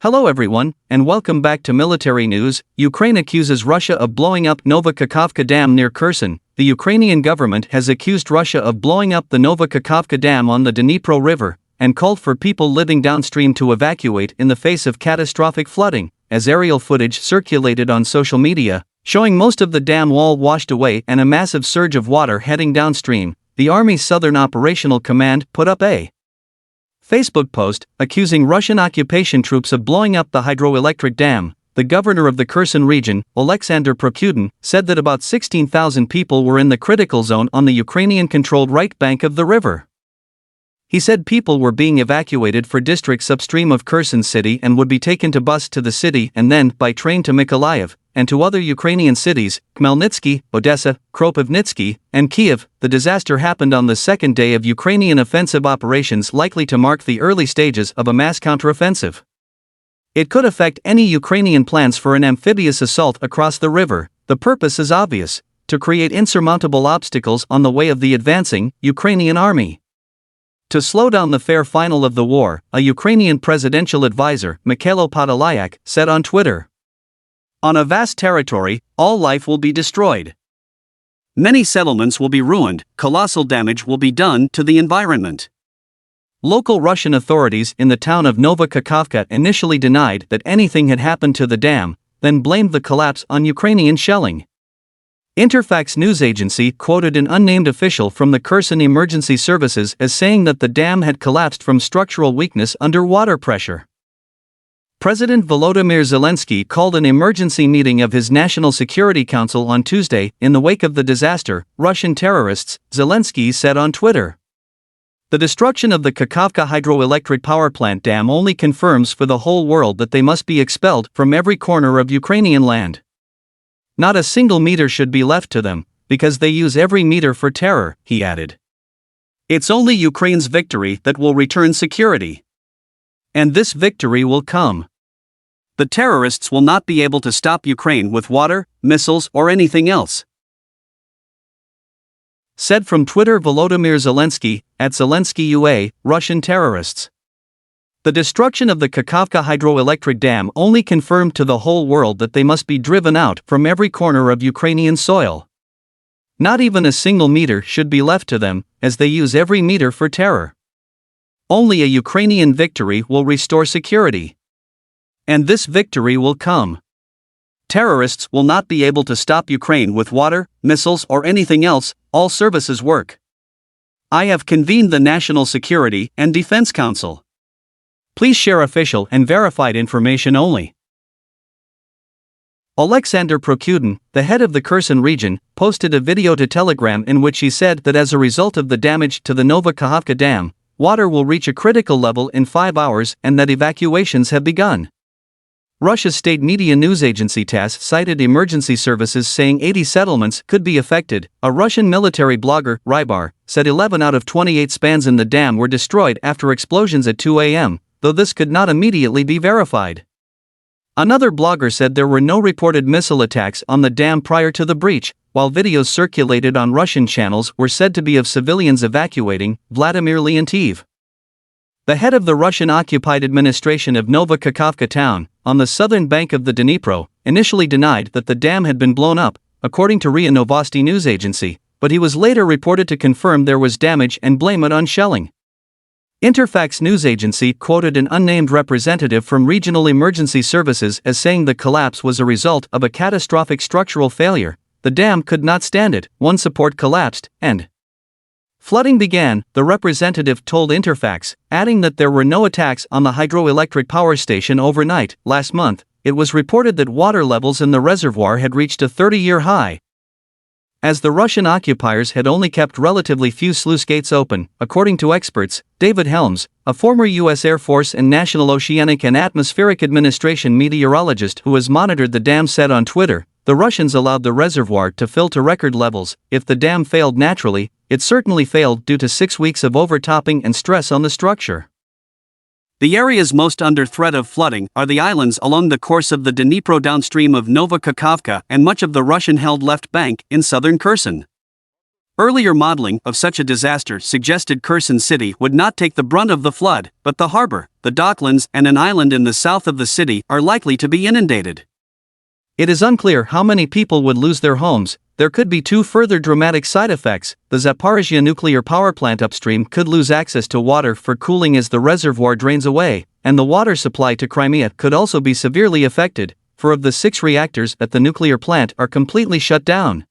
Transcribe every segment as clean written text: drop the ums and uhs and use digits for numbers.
Hello everyone, and welcome back to Military News. Ukraine accuses Russia of blowing up Nova Kakhovka Dam near Kherson. The Ukrainian government has accused Russia of blowing up the Nova Kakhovka Dam on the Dnipro River, and called for people living downstream to evacuate in the face of catastrophic flooding, as aerial footage circulated on social media, showing most of the dam wall washed away and a massive surge of water heading downstream. The Army's Southern Operational Command put up a Facebook post accusing Russian occupation troops of blowing up the hydroelectric dam. The governor of the Kherson region, Alexander Prokudin, said that about 16,000 people were in the critical zone on the Ukrainian-controlled right bank of the river. He said people were being evacuated for districts upstream of Kherson city and would be taken to bus to the city and then by train to Mykolaiv, and to other Ukrainian cities, Khmelnytsky, Odessa, Kropivnitsky, and Kiev. The disaster happened on the second day of Ukrainian offensive operations likely to mark the early stages of a mass counteroffensive. It could affect any Ukrainian plans for an amphibious assault across the river. The purpose is obvious: to create insurmountable obstacles on the way of the advancing Ukrainian army. To slow down the fair final of the war, a Ukrainian presidential advisor, Mikhailo Podolyak, said on Twitter. On a vast territory, all life will be destroyed. Many settlements will be ruined, colossal damage will be done to the environment. Local Russian authorities in the town of Nova Kakhovka initially denied that anything had happened to the dam, then blamed the collapse on Ukrainian shelling. Interfax news agency quoted an unnamed official from the Kherson Emergency Services as saying that the dam had collapsed from structural weakness under water pressure. President Volodymyr Zelensky called an emergency meeting of his National Security Council on Tuesday in the wake of the disaster. Russian terrorists, Zelensky said on Twitter. The destruction of the Kakhovka hydroelectric power plant dam only confirms for the whole world that they must be expelled from every corner of Ukrainian land. Not a single meter should be left to them, because they use every meter for terror, he added. It's only Ukraine's victory that will return security. And this victory will come. The terrorists will not be able to stop Ukraine with water, missiles, or anything else. Said from Twitter Volodymyr Zelensky, at Zelensky UA, Russian terrorists. The destruction of the Kakhovka hydroelectric dam only confirmed to the whole world that they must be driven out from every corner of Ukrainian soil. Not even a single meter should be left to them, as they use every meter for terror. Only a Ukrainian victory will restore security. And this victory will come. Terrorists will not be able to stop Ukraine with water, missiles, or anything else. All services work. I have convened the National Security and Defense Council. Please share official and verified information only. Alexander Prokudin, the head of the Kherson region, posted a video to Telegram in which he said that as a result of the damage to the Nova Kakhovka Dam, water will reach a critical level in 5 hours and that evacuations have begun. Russia's state media news agency TASS cited emergency services saying 80 settlements could be affected. A Russian military blogger, Rybar, said 11 out of 28 spans in the dam were destroyed after explosions at 2 a.m., though this could not immediately be verified. Another blogger said there were no reported missile attacks on the dam prior to the breach, while videos circulated on Russian channels were said to be of civilians evacuating. Vladimir Leontiev, the head of the Russian-occupied administration of Nova Kakhovka town, on the southern bank of the Dnipro, initially denied that the dam had been blown up, according to RIA Novosti news agency, but he was later reported to confirm there was damage and blame it on shelling. Interfax news agency quoted an unnamed representative from Regional Emergency Services as saying the collapse was a result of a catastrophic structural failure. The dam could not stand it, one support collapsed, and flooding began, the representative told Interfax, adding that there were no attacks on the hydroelectric power station overnight. Last month, it was reported that water levels in the reservoir had reached a 30-year high. As the Russian occupiers had only kept relatively few sluice gates open, according to experts, David Helms, a former U.S. Air Force and National Oceanic and Atmospheric Administration meteorologist who has monitored the dam, said on Twitter, the Russians allowed the reservoir to fill to record levels. If the dam failed naturally, it certainly failed due to 6 weeks of overtopping and stress on the structure. The areas most under threat of flooding are the islands along the course of the Dnipro downstream of Nova Kakhovka and much of the Russian-held left bank in southern Kherson. Earlier modeling of such a disaster suggested Kherson city would not take the brunt of the flood, but the harbor, the docklands, and an island in the south of the city are likely to be inundated. It is unclear how many people would lose their homes. There could be two further dramatic side effects. The Zaporizhzhia nuclear power plant upstream could lose access to water for cooling as the reservoir drains away, and the water supply to Crimea could also be severely affected. 4 of the 6 reactors at the nuclear plant are completely shut down,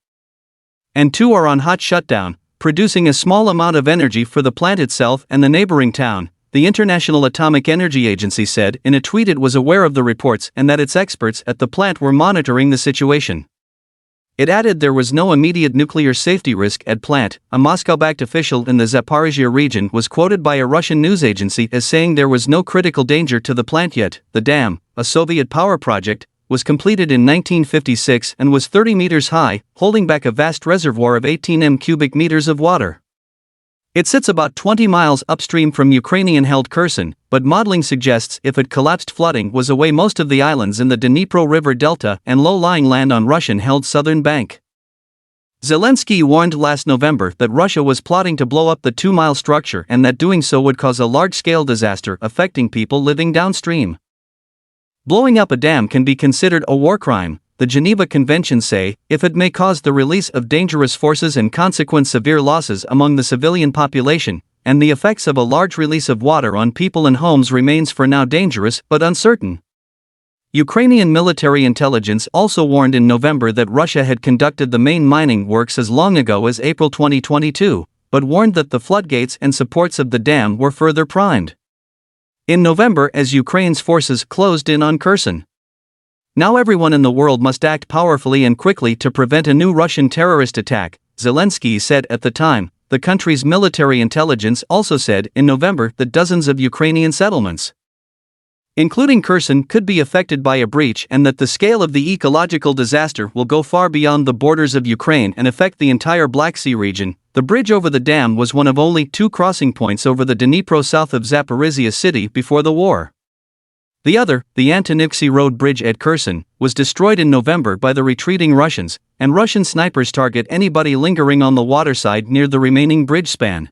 and 2 are on hot shutdown, producing a small amount of energy for the plant itself and the neighboring town. The International Atomic Energy Agency said in a tweet it was aware of the reports and that its experts at the plant were monitoring the situation. It added there was no immediate nuclear safety risk at plant. A Moscow-backed official in the Zaporizhzhia region was quoted by a Russian news agency as saying there was no critical danger to the plant yet. The dam, a Soviet power project, was completed in 1956 and was 30 meters high, holding back a vast reservoir of 18 cubic meters of water. It sits about 20 miles upstream from Ukrainian-held Kherson, but modeling suggests if it collapsed, flooding was away most of the islands in the Dnipro River delta and low-lying land on Russian-held southern bank. Zelensky warned last November that Russia was plotting to blow up the 2-mile structure and that doing so would cause a large-scale disaster affecting people living downstream. Blowing up a dam can be considered a war crime, the Geneva Conventions say, if it may cause the release of dangerous forces and consequent severe losses among the civilian population, and the effects of a large release of water on people and homes remains for now dangerous but uncertain. Ukrainian military intelligence also warned in November that Russia had conducted the main mining works as long ago as April 2022, but warned that the floodgates and supports of the dam were further primed in November as Ukraine's forces closed in on Kherson. Now everyone in the world must act powerfully and quickly to prevent a new Russian terrorist attack, Zelensky said at the time. The country's military intelligence also said in November that dozens of Ukrainian settlements, including Kherson, could be affected by a breach and that the scale of the ecological disaster will go far beyond the borders of Ukraine and affect the entire Black Sea region. The bridge over the dam was one of only 2 crossing points over the Dnipro south of Zaporizhzhia city before the war. The other, the Antonivsky Road Bridge at Kherson, was destroyed in November by the retreating Russians, and Russian snipers target anybody lingering on the waterside near the remaining bridge span.